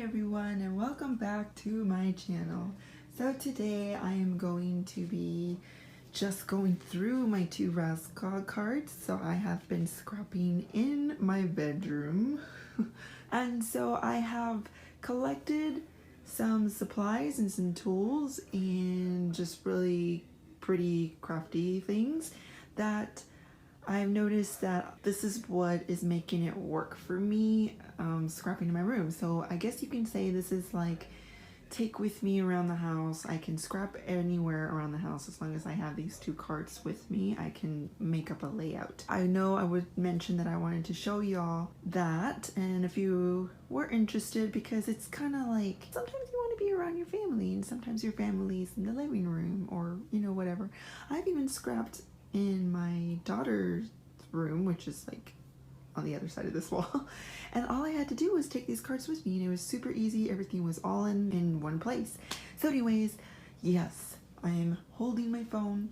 everyone, and welcome back to my channel. So today I am going to be just going through my 2 Raskog cards. So I have been scrapping in my bedroom and so I have collected some supplies and some tools and just really pretty crafty things that I've noticed that this is what is making it work for me, scrapping in my room. So I guess you can say this is like take with me around the house. I can scrap anywhere around the house as long as I have these 2 carts with me. I can make up a layout. I know I would mention that I wanted to show y'all that, and if you were interested, because it's kind of like sometimes you want to be around your family and sometimes your family's in the living room or you know, whatever. I've even scrapped in my daughter's room, which is like on the other side of this wall, and all I had to do was take these cards with me and it was super easy. Everything was all in one place. So anyways, yes, I'm holding my phone,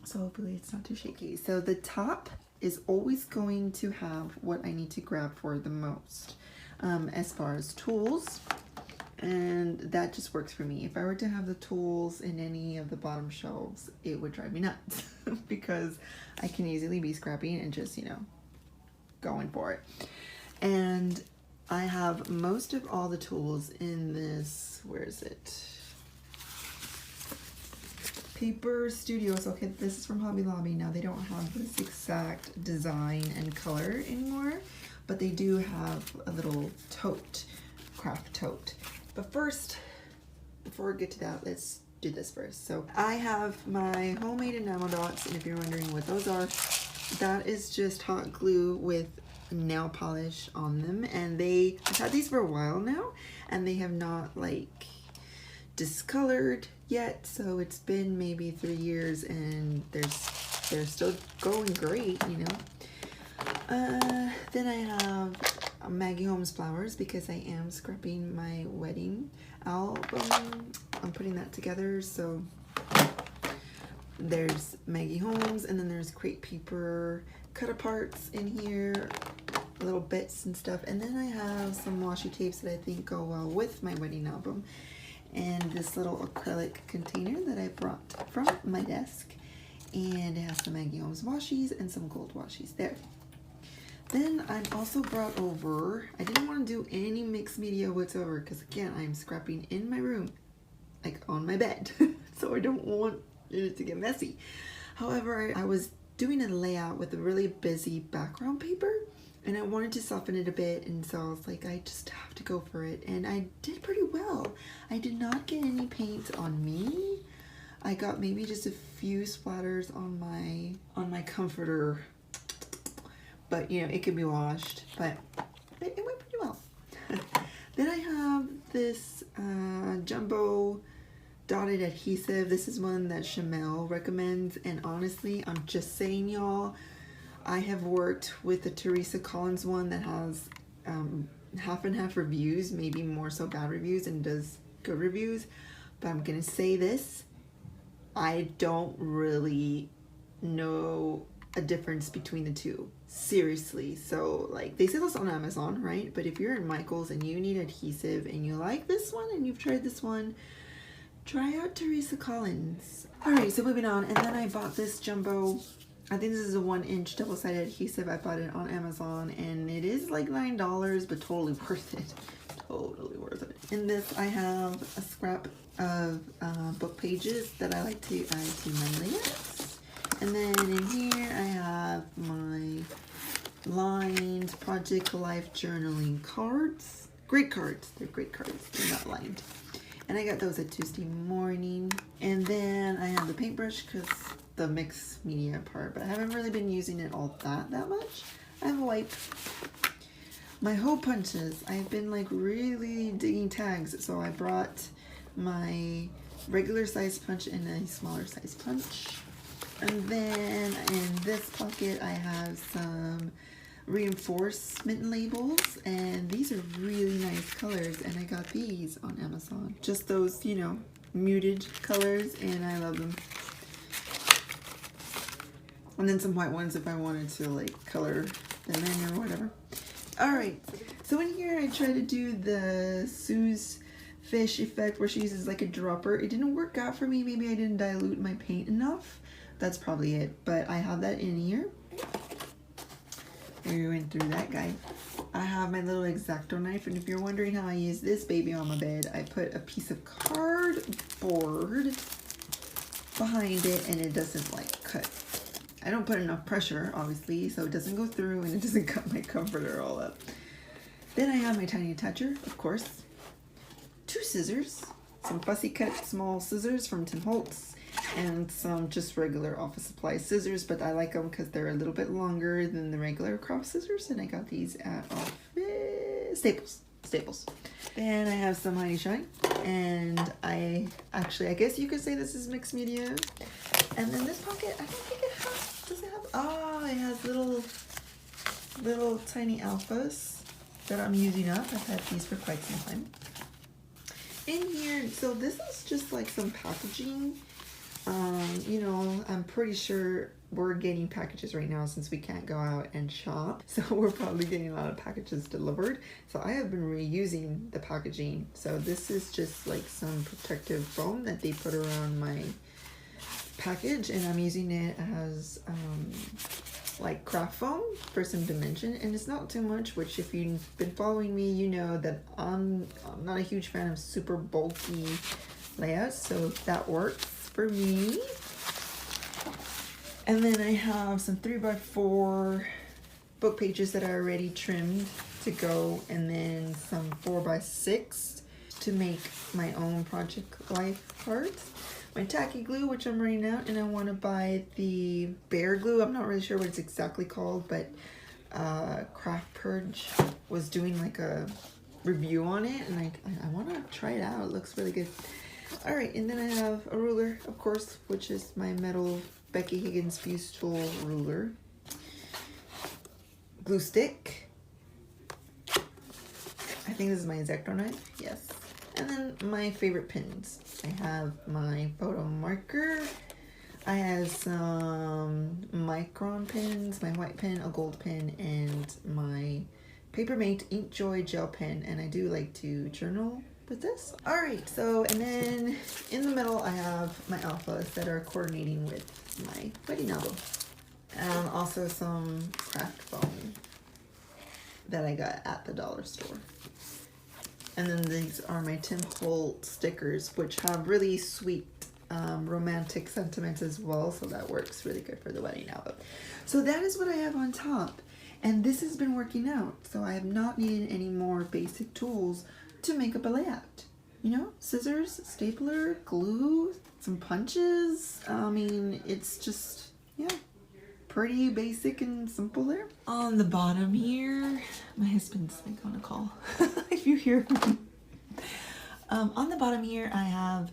so hopefully it's not too shaky. So the top is always going to have what I need to grab for the most, as far as tools, and that just works for me. If I were to have the tools in any of the bottom shelves, it would drive me nuts because I can easily be scrapping and just, you know, going for it. And I have most of all the tools in this, where is it? Paper Studios. Okay, this is from Hobby Lobby. Now they don't have this exact design and color anymore, but they do have a little tote, craft tote. But first, before we get to that, let's do this first. So I have my homemade enamel dots, and if you're wondering what those are, that is just hot glue with nail polish on them. And I've had these for a while now, and they have not like discolored yet. So it's been maybe 3 years, and they're still going great, you know. Then I have Maggie Holmes flowers because I am scrapping my wedding album. I'm putting that together, so there's Maggie Holmes, and then there's crepe paper cut aparts in here, little bits and stuff. And then I have some washi tapes that I think go well with my wedding album, and this little acrylic container that I brought from my desk, and it has some Maggie Holmes washies and some gold washies there. Then I've also brought over, I didn't want to do any mixed media whatsoever because again, I'm scrapping in my room, like on my bed, so I don't want it to get messy. However, I was doing a layout with a really busy background paper and I wanted to soften it a bit, and so I was like, I just have to go for it, and I did pretty well. I did not get any paint on me. I got maybe just a few splatters on my comforter, but you know, it can be washed, but it went pretty well. Then I have this jumbo dotted adhesive. This is one that Shamel recommends, and honestly, I'm just saying, y'all, I have worked with the Teresa Collins one that has half and half reviews, maybe more so bad reviews and does good reviews, but I'm gonna say this, I don't really know a difference between the two, seriously. So like, they sell this on Amazon, right? But if you're in Michael's and you need adhesive and you like this one and you've tried this one, try out Teresa Collins. All right, so moving on. And then I bought this jumbo, I think this is a 1-inch double-sided adhesive. I bought it on Amazon and it is like $9, but totally worth it. Totally worth it. In this, I have a scrap of book pages that I like to add to my layouts. And then in here I have my lined Project Life journaling cards. Great cards. They're great cards. They're not lined. And I got those at Tuesday morning. And then I have the paintbrush because the mixed media part, but I haven't really been using it all that much. I have a wipe. My hole punches. I've been like really digging tags, so I brought my regular size punch and a smaller size punch. And then in this pocket I have some reinforcement labels, and these are really nice colors, and I got these on Amazon. Just those, you know, muted colors, and I love them. And then some white ones if I wanted to like color them in or whatever. All right, So in here I tried to do the Sue's fish effect where she uses like a dropper. It didn't work out for me. Maybe I didn't dilute my paint enough. That's probably it. But I have that in here. We went through that guy. I have my little X-Acto knife, and if you're wondering how I use this baby on my bed, I put a piece of cardboard behind it and it doesn't like cut. I don't put enough pressure, obviously, so it doesn't go through and it doesn't cut my comforter all up. Then I have my tiny attacher, of course. 2 scissors, some Fussy Cut small scissors from Tim Holtz, and some just regular office supply scissors, but I like them because they're a little bit longer than the regular craft scissors, and I got these at Office Staples. Then I have some Heidi Shine, and I guess you could say this is mixed media. And then this pocket, I don't think it has, does it have, oh, it has little tiny alphas that I'm using up. I've had these for quite some time. In here, so this is just like some packaging. You know, I'm pretty sure we're getting packages right now since we can't go out and shop. So we're probably getting a lot of packages delivered. So I have been reusing the packaging. So this is just like some protective foam that they put around my package, and I'm using it as like craft foam for some dimension, and it's not too much, which if you've been following me, you know that I'm not a huge fan of super bulky layouts, so that works for me. And then I have some 3x4 book pages that I already trimmed to go, and then some 4x6 to make my own Project Life cards. My tacky glue, which I'm running out, and I want to buy the Bear glue. I'm not really sure what it's exactly called, but Craft Purge was doing like a review on it, and I want to try it out. It looks really good. All right, and then I have a ruler, of course, which is my metal Becky Higgins Fuse Tool ruler. Glue stick. I think this is my X-Acto knife. Yes. And then my favorite pins. I have my photo marker. I have some Micron pins, my white pen, a gold pen, and my Papermate Inkjoy gel pen. And I do like to journal with this. All right, so, and then in the middle I have my alphas that are coordinating with my wedding album. And also some craft foam that I got at the dollar store. And then these are my Tim Holtz stickers, which have really sweet romantic sentiments as well. So that works really good for the wedding album. So that is what I have on top. And this has been working out. So I have not needed any more basic tools to make up a layout. You know, scissors, stapler, glue, some punches. I mean, it's just, yeah, pretty basic and simple there. On the bottom here, my husband's like on a call, if you hear him. On the bottom here, I have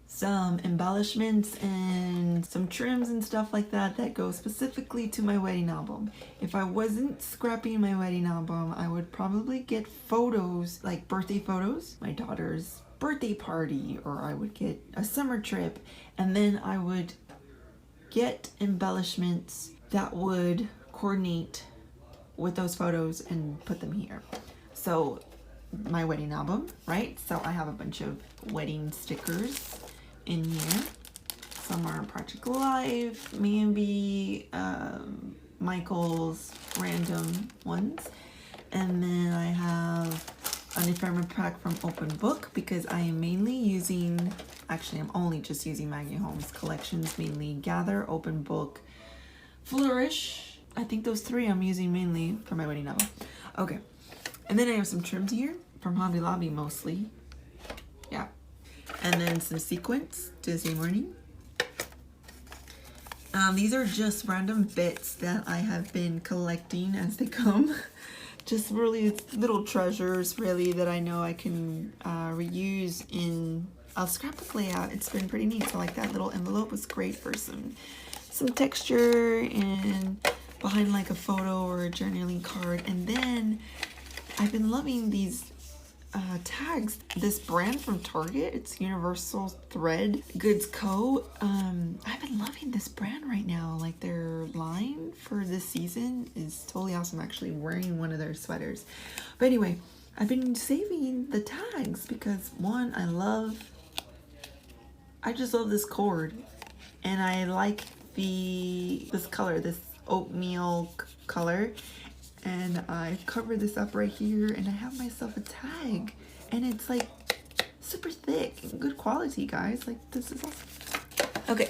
some embellishments and some trims and stuff like that that go specifically to my wedding album. If I wasn't scrapping my wedding album, I would probably get photos, like birthday photos, my daughter's birthday party, or I would get a summer trip, and then I would get embellishments that would coordinate with those photos and put them here. So my wedding album, right? So I have a bunch of wedding stickers in here. Some are Project Life, maybe Michael's random ones. And then I have an ephemera pack from Open Book because I am mainly using, actually I'm only just using Maggie Holmes collections, mainly Gather, Open Book, Flourish. I think those 3 I'm using mainly for my wedding album. Okay, and then I have some trims here from Hobby Lobby mostly. Yeah, and then some sequins, Disney Morning. These are just random bits that I have been collecting as they come. Just really little treasures, really, that I know I can reuse in a scrapbook layout. It's been pretty neat. So like that little envelope was great for some texture and behind like a photo or a journaling card. And then I've been loving these tags. This brand from Target, it's Universal Thread Goods Co. I've been loving this brand right now. Like their line for this season is totally awesome. I'm actually wearing one of their sweaters. But anyway, I've been saving the tags because one, I just love this cord, and I like this color, this oatmeal color. And I covered this up right here, and I have myself a tag, and it's like super thick and good quality, guys. Like this is awesome. Okay,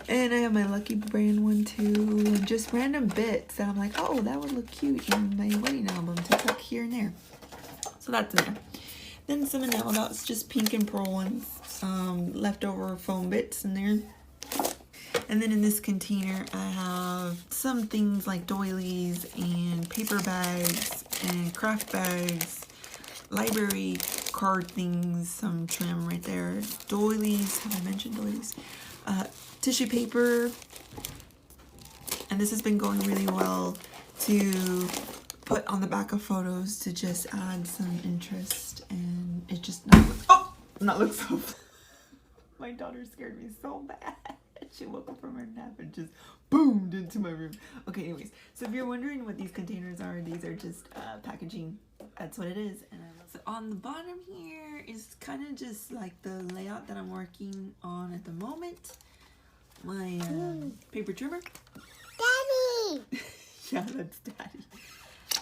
and I have my Lucky Brand one too, and just random bits that I'm like, oh, that would look cute in my wedding album to tuck here and there. So that's in there. Then some enamel dots, just pink and pearl ones, leftover foam bits in there. And then in this container, I have some things like doilies and paper bags and craft bags, library card things, some trim right there, doilies, have I mentioned doilies? Tissue paper, and this has been going really well to put on the back of photos to just add some interest, and it just not look so. My daughter scared me so bad. She woke up from her nap and just boomed into my room. Okay, anyways, so if you're wondering what these containers are, these are just packaging. That's what it is. And so on the bottom here is kind of just like the layout that I'm working on at the moment. My paper trimmer. Daddy! Yeah, that's Daddy.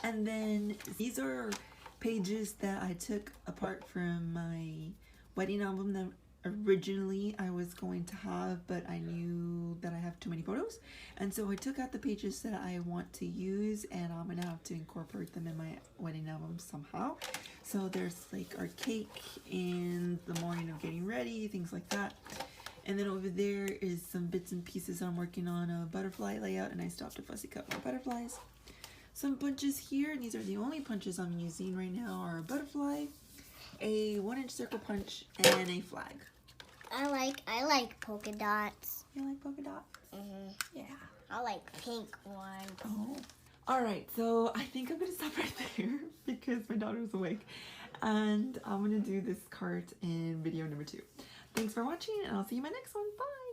And then these are pages that I took apart from my wedding album that originally I was going to have, but I knew that I have too many photos, and so I took out the pages that I want to use, and I'm gonna have to incorporate them in my wedding album somehow. So there's like our cake and the morning of getting ready, things like that. And then over there is some bits and pieces I'm working on a butterfly layout, and I stopped to fussy cut more butterflies. Some punches here, and these are the only punches I'm using right now, are a butterfly, a 1-inch circle punch, and a flag. I like polka dots. You like polka dots? Yeah. I like pink ones. Oh. Alright, so I think I'm going to stop right there because my daughter's awake. And I'm going to do this cart in video number 2. Thanks for watching, and I'll see you in my next one. Bye!